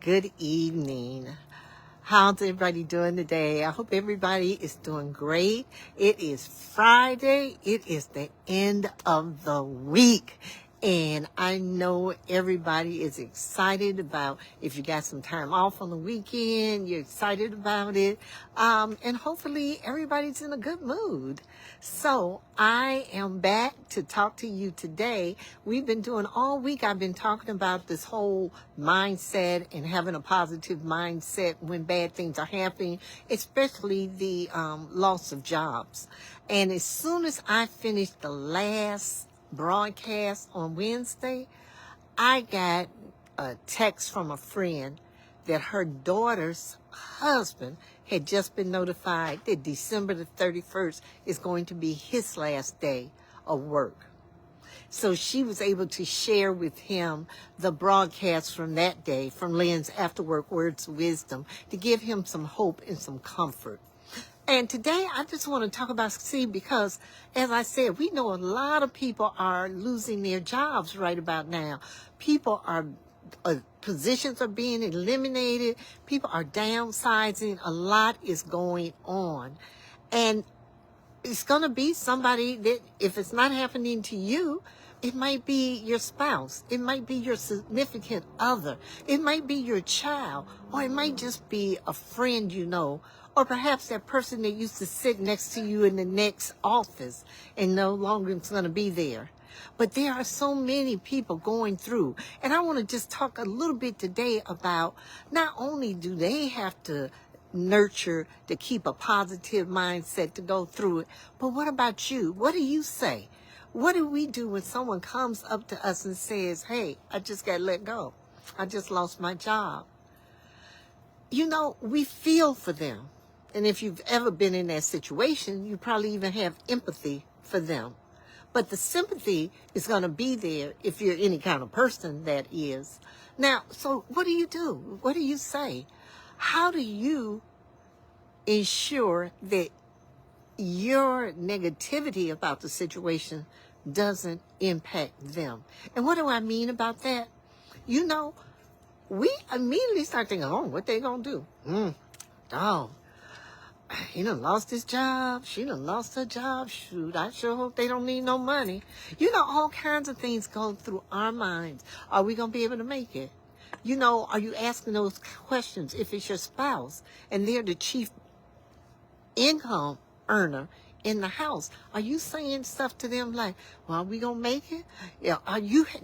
Good evening. How's everybody doing today? I hope everybody is doing great. It is Friday. It is the end of the week. And I know everybody is excited about if you got some time off on the weekend, you're excited about it. And hopefully everybody's in a good mood. So I am back to talk to you today. We've been doing all week, I've been talking about this whole mindset and having a positive mindset when bad things are happening, especially the loss of jobs. And as soon as I finished the last broadcast on Wednesday, I got a text from a friend that her daughter's husband had just been notified that December the 31st is going to be his last day of work. So she was able to share with him the broadcast from that day, from Lynn's After Work Words of Wisdom, to give him some hope and some comfort. And today I just want to talk about, because as I said, we know a lot of people are losing their jobs right about now. People are, positions are being eliminated. People are downsizing. A lot is going on. And it's going to be somebody that, if it's not happening to you, it might be your spouse. It might be your significant other. It might be your child. Or it might just be a friend you know. Or perhaps that person that used to sit next to you in the next office and no longer is going to be there. But there are so many people going through. And I want to just talk a little bit today about not only do they have to nurture to keep a positive mindset to go through it, but what about you? What do you say? What do we do when someone comes up to us and says, hey, I just got let go. I just lost my job. You know, we feel for them. And if you've ever been in that situation, you probably even have empathy for them. But the sympathy is going to be there if you're any kind of person that is. Now, so what do you do? What do you say? How do you ensure that your negativity about the situation doesn't impact them? And what do I mean about that? You know, we immediately start thinking, oh, what they going to do? Oh, he done lost his job. She done lost her job. Shoot, I sure hope they don't need no money. You know, all kinds of things go through our minds. Are we going to be able to make it? You know, are you asking those questions if it's your spouse and they're the chief income earner in the house? Are you saying stuff to them like, well, are we going to make it? Yeah.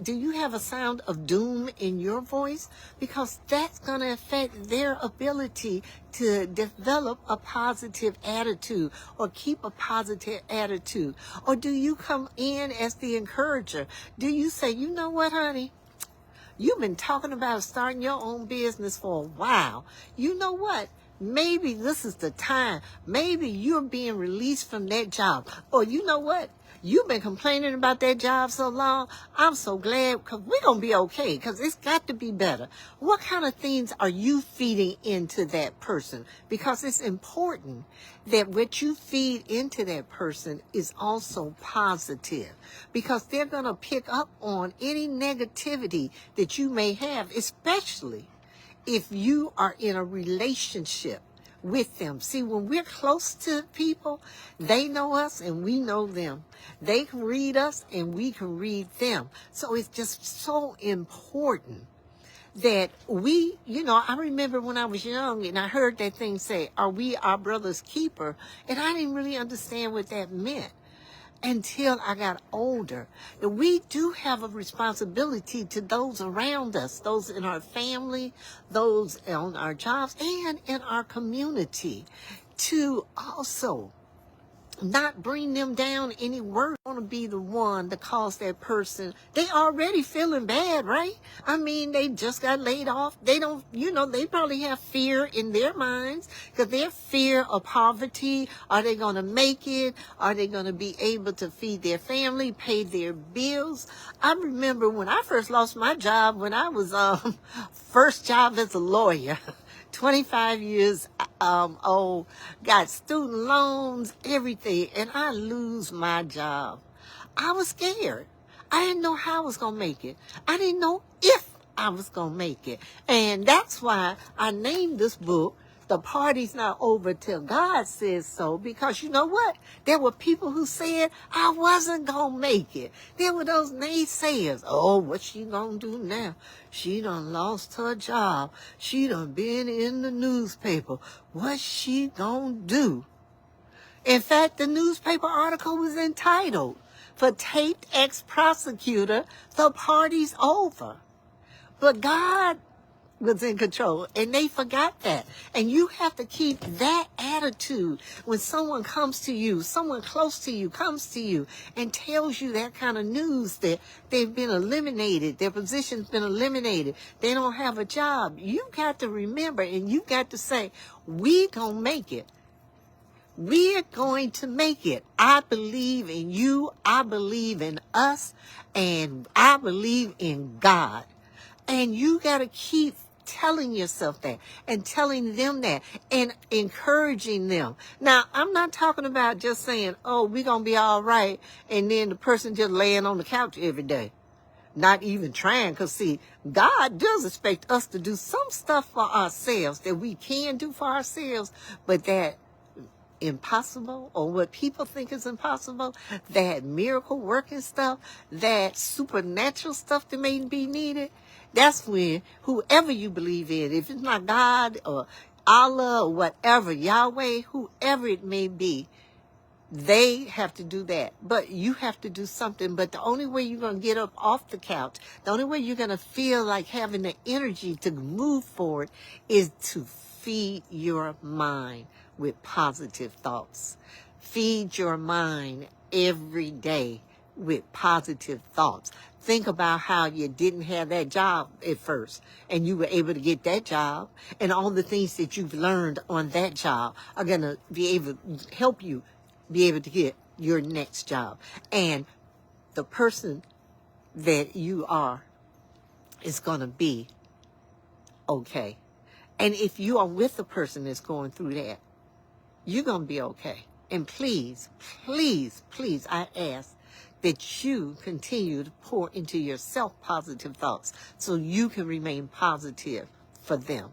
Do you have a sound of doom in your voice? Because that's going to affect their ability to develop a positive attitude or keep a positive attitude. Or do you come in as the encourager? Do you say, you know what, honey? You've been talking about starting your own business for a while. You know what? Maybe this is the time. Maybe you're being released from that job. Or you know what? You've been complaining about that job so long. I'm so glad, because we're going to be okay, because it's got to be better. What kind of things are you feeding into that person? Because it's important that what you feed into that person is also positive, because they're going to pick up on any negativity that you may have, especially if you are in a relationship with them. See, when we're close to people, they know us and we know them. They can read us and we can read them. So it's just so important that we, you know, I remember when I was young and I heard that thing say, are we our brother's keeper? And I didn't really understand what that meant until I got older. And we do have a responsibility to those around us, those in our family, those on our jobs, and in our community, to also not bring them down any worse. I want to be the one to cause that person. They already feeling bad, right? I mean, they just got laid off. They don't, you know, they probably have fear in their minds, because their fear of poverty. Are they going to make it? Are they going to be able to feed their family, pay their bills? I remember when I first lost my job, when I was first job as a lawyer. 25 years old, got student loans, everything, and I lose my job. I was scared. I didn't know how I was going to make it. I didn't know if I was going to make it. And that's why I named this book, The Party's Not Over Till God Says So, because you know what? There were people who said I wasn't going to make it. There were those naysayers. Oh, what's she going to do now? She done lost her job. She done been in the newspaper. What's she going to do? In fact, the newspaper article was entitled, "For Taped Ex-Prosecutor, the Party's Over." But God was in control, and they forgot that. And you have to keep that attitude when someone comes to you, someone close to you comes to you and tells you that kind of news, that they've been eliminated, their position's been eliminated, they don't have a job. You got to remember, and you got to say, we gonna make it. We're going to make it. I believe in you. I believe in us. And I believe in God. And you got to keep telling yourself that and telling them that and encouraging them. Now, I'm not talking about just saying, oh, we're going to be all right, and then the person just laying on the couch every day. Not even trying, because see, God does expect us to do some stuff for ourselves that we can do for ourselves, but that impossible, or what people think is impossible, that miracle working stuff, that supernatural stuff that may be needed, that's when whoever you believe in, if it's not God or Allah or whatever, Yahweh, whoever it may be, they have to do that. But you have to do something. But the only way you're going to get up off the couch, the only way you're going to feel like having the energy to move forward is to feed your mind with positive thoughts. Feed your mind every day with positive thoughts. Think about how you didn't have that job at first and you were able to get that job, and all the things that you've learned on that job are going to be able to help you be able to get your next job. And the person that you are is going to be okay. And if you are with a person that's going through that, you're going to be okay. And please, please, please, I ask that you continue to pour into yourself positive thoughts so you can remain positive for them.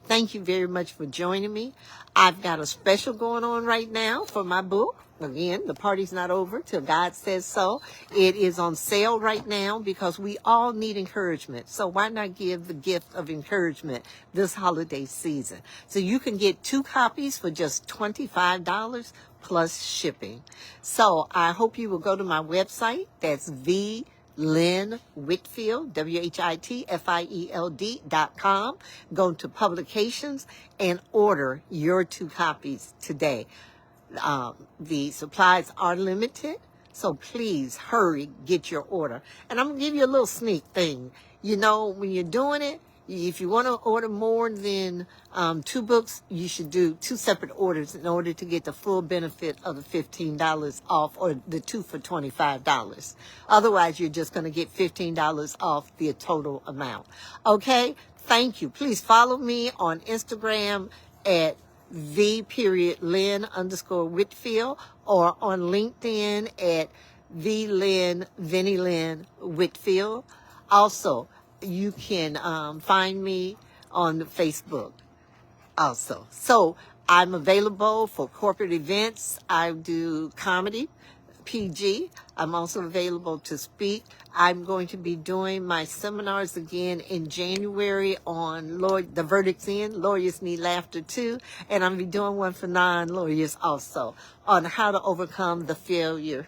Thank you very much for joining me. I've got a special going on right now for my book. Again, The Party's Not Over Till God Says So. It is on sale right now because we all need encouragement. So why not give the gift of encouragement this holiday season? So you can get 2 copies for just $25 plus shipping. So I hope you will go to my website. That's Lynn Whitfield, WHITFIELD.com. Go to publications and order your 2 copies today. The supplies are limited, so please hurry, get your order. And I'm going to give you a little sneak thing. You know, when you're doing it, if you want to order more than 2 books, you should do 2 separate orders in order to get the full benefit of the $15 off, or the 2 for $25. Otherwise, you're just going to get $15 off the total amount. Okay? Thank you. Please follow me on Instagram at _Lynn_Whitfield, or on LinkedIn at Lynn Whitfield. Also, you can find me on Facebook also. So I'm available for corporate events. I do comedy, PG. I'm also available to speak. I'm going to be doing my seminars again in January on The Verdict's In, Lawyers Need Laughter Too. And I'm going to be doing one for non-lawyers also on how to overcome the fear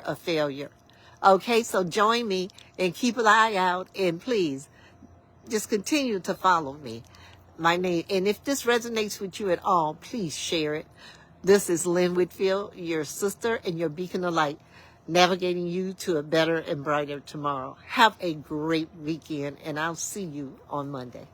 of failure. Okay, so join me and keep an eye out, and please just continue to follow me. My name, and if this resonates with you at all, please share it. This is Lynn Whitfield, your sister and your beacon of light, navigating you to a better and brighter tomorrow. Have a great weekend, and I'll see you on Monday.